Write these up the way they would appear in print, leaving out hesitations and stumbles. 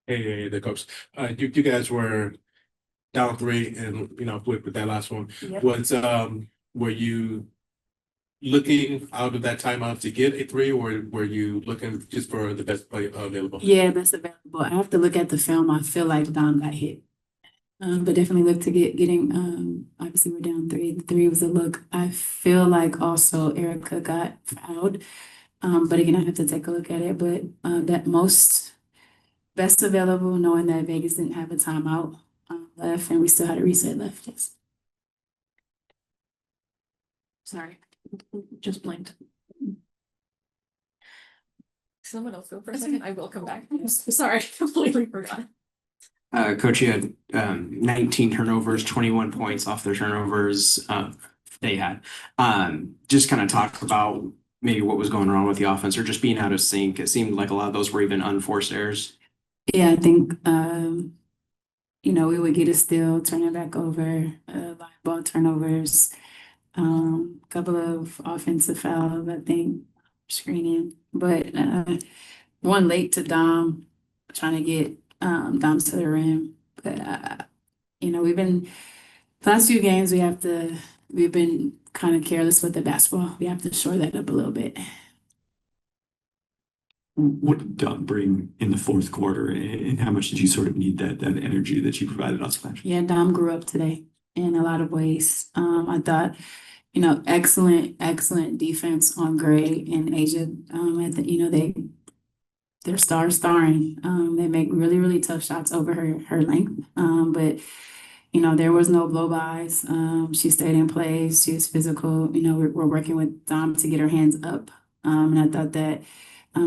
Hey, the coach. You guys were down three, and with that last one, Yep. were you looking out of that timeout to get a three, or were you looking just for the best play available? Yeah, best available. I have to look at the film. I feel like Dom got hit. But definitely look to getting obviously we're down three. The three was a look. I feel like also Erica got fouled. But again, I have to take a look at it. But that most best available, knowing that Vegas didn't have a timeout left and we still had a reset left. Yes. Sorry, just blinked. Someone else go for a second. I will come back. Sorry, completely forgot. Coach, you had 19 turnovers, 21 points off their turnovers they had. Just kind of talk about maybe what was going wrong with the offense or just being out of sync. It seemed like a lot of those were even unforced errors. Yeah, I think we would get a steal, turn it back over, line ball turnovers, couple of offensive fouls, I think, screening. But one late to Dom, trying to get Dom to the rim. But we've been last few games we've been kind of careless with the basketball. We have to shore that up a little bit. What did Doug bring in the fourth quarter, and how much did you sort of need that energy that you provided on Splash? Yeah, Dom grew up today in a lot of ways. I thought, excellent defense on Gray and Asia. They're starring. They make really, really tough shots over her length. But there was no blow-bys. She stayed in place. She was physical. We're working with Dom to get her hands up. And I thought that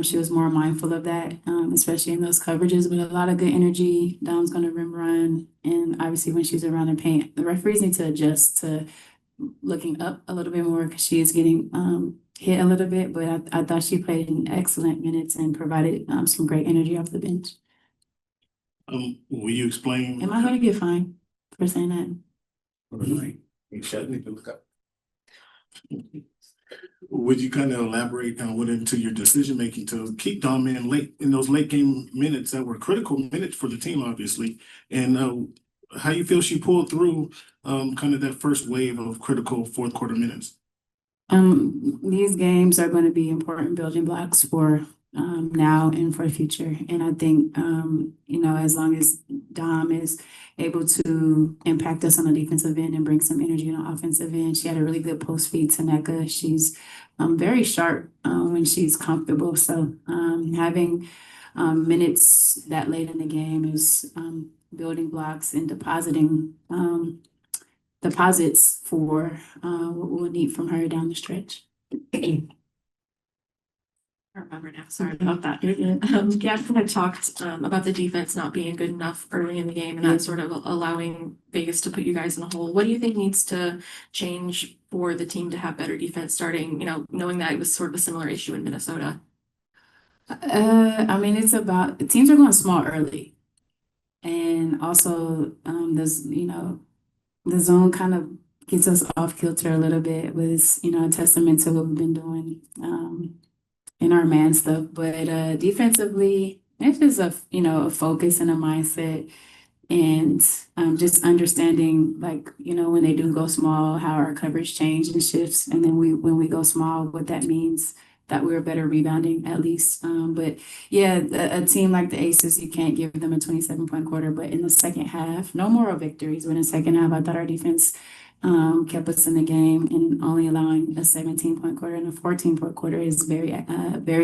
she was more mindful of that, especially in those coverages, but a lot of good energy. Dom's going to rim run. And obviously when she's around the paint, the referees need to adjust to looking up a little bit more because she is getting hit a little bit, but I thought she played in excellent minutes and provided some great energy off the bench. Will you explain? Am I going to get fined for saying that? Right. You should need to look up. Would you kind of elaborate on what into your decision making to keep Dom in those late game minutes that were critical minutes for the team, obviously, and how you feel she pulled through kind of that first wave of critical fourth quarter minutes? These games are going to be important building blocks for now and for the future. And I think, as long as Dom is able to impact us on the defensive end and bring some energy on the offensive end, she had a really good post feed to Neka. She's very sharp when she's comfortable. So having minutes that late in the game is building blocks and deposits for what we'll need from her down the stretch. I remember now. Sorry about that. Yeah, kind of talked about the defense not being good enough early in the game and that sort of allowing Vegas to put you guys in a hole. What do you think needs to change for the team to have better defense starting, knowing that it was sort of a similar issue in Minnesota? I mean, it's about teams are going small early. And also, the zone kind of gets us off kilter a little bit was, a testament to what we've been doing in our man stuff. But defensively, it's just a focus and a mindset and just understanding when they do go small, how our coverage change and shifts. And then when we go small, what that means that we're better rebounding at least. But yeah, a team like the Aces, you can't give them a 27-point quarter, but in the second half, no moral victories. But in the second half, I thought our defense kept us in the game, and only allowing a 17-point quarter and a 14-point quarter is very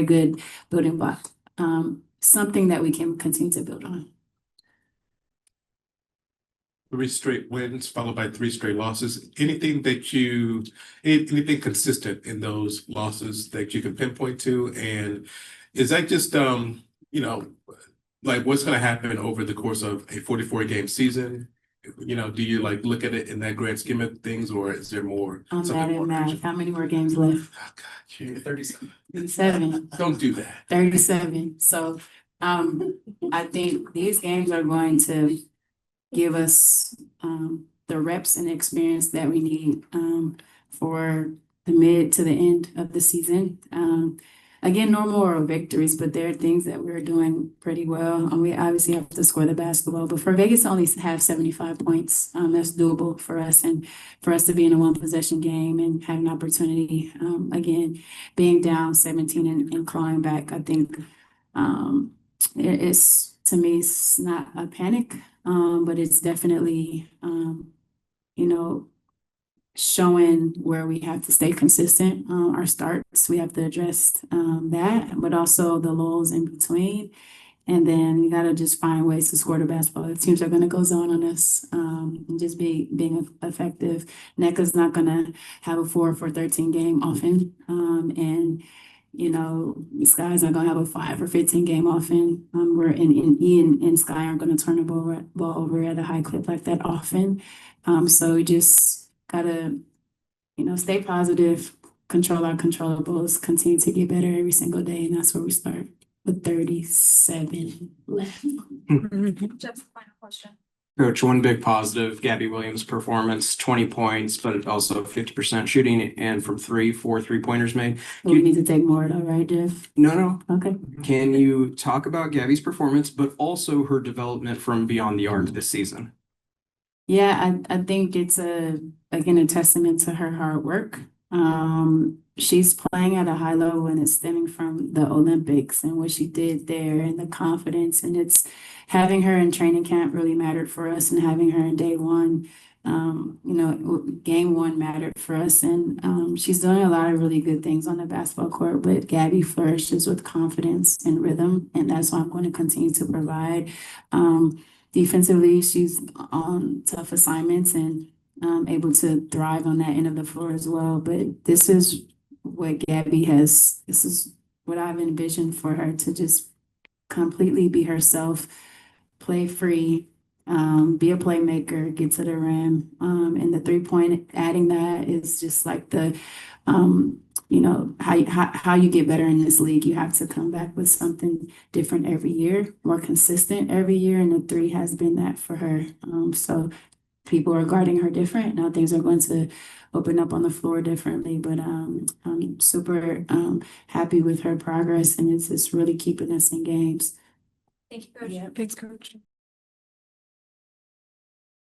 good building block. Something that we can continue to build on. 3 straight wins followed by 3 straight losses. Anything consistent in those losses that you can pinpoint to? And is that just what's going to happen over the course of a 44-game season? Do you look at it in that grand scheme of things, or is there more? I'm bad at math. How many more games left? Oh, God, 37. 37. Don't do that. 37. So I think these games are going to give us the reps and experience that we need for the mid to the end of the season. again, no moral victories, but there are things that we're doing pretty well. And we obviously have to score the basketball, but for Vegas to only have 75 points, that's doable for us. And for us to be in a one possession game and have an opportunity, again, being down 17 and clawing back, I think it's, to me, it's not a panic, but it's definitely, you know, showing where we have to stay consistent. Our starts, we have to address that, but also the lulls in between. And then you gotta just find ways to score the basketball. The teams are gonna go zone on us, and just being effective. NECA's not gonna have a 4 for 13 game often. And you know, Sky's not gonna have a 5 or 15 game often. We're in Ian and Sky aren't gonna turn the ball over at a high clip like that often. So we just gotta, you know, stay positive, control our controllables, continue to get better every single day, and that's where we start with 37 left. Jeff, final question. Coach, one big positive, Gabby Williams' performance, 20 points, but also 50% shooting and from 4 3-pointers made. But we need to take more though, right, Jeff? No. Okay. Can you talk about Gabby's performance, but also her development from beyond the arc this season? Yeah, I think it's again a testament to her hard work. She's playing at a high level and it's stemming from the Olympics and what she did there and the confidence, and it's having her in training camp really mattered for us, and having her in day one, you know, game one mattered for us, and she's doing a lot of really good things on the basketball court, but Gabby flourishes with confidence and rhythm, and that's what I'm going to continue to provide. Defensively, she's on tough assignments and able to thrive on that end of the floor as well. But this is what this is what I've envisioned for her, to just completely be herself, play free, be a playmaker, get to the rim. And the 3-point, adding that is just like you know, how you get better in this league. You have to come back with something different every year, more consistent every year. And the 3 has been that for her. So people are guarding her different. Now things are going to open up on the floor differently, but I'm super happy with her progress, and it's just really keeping us in games. Thank you, Coach. Yeah. Thanks, Coach.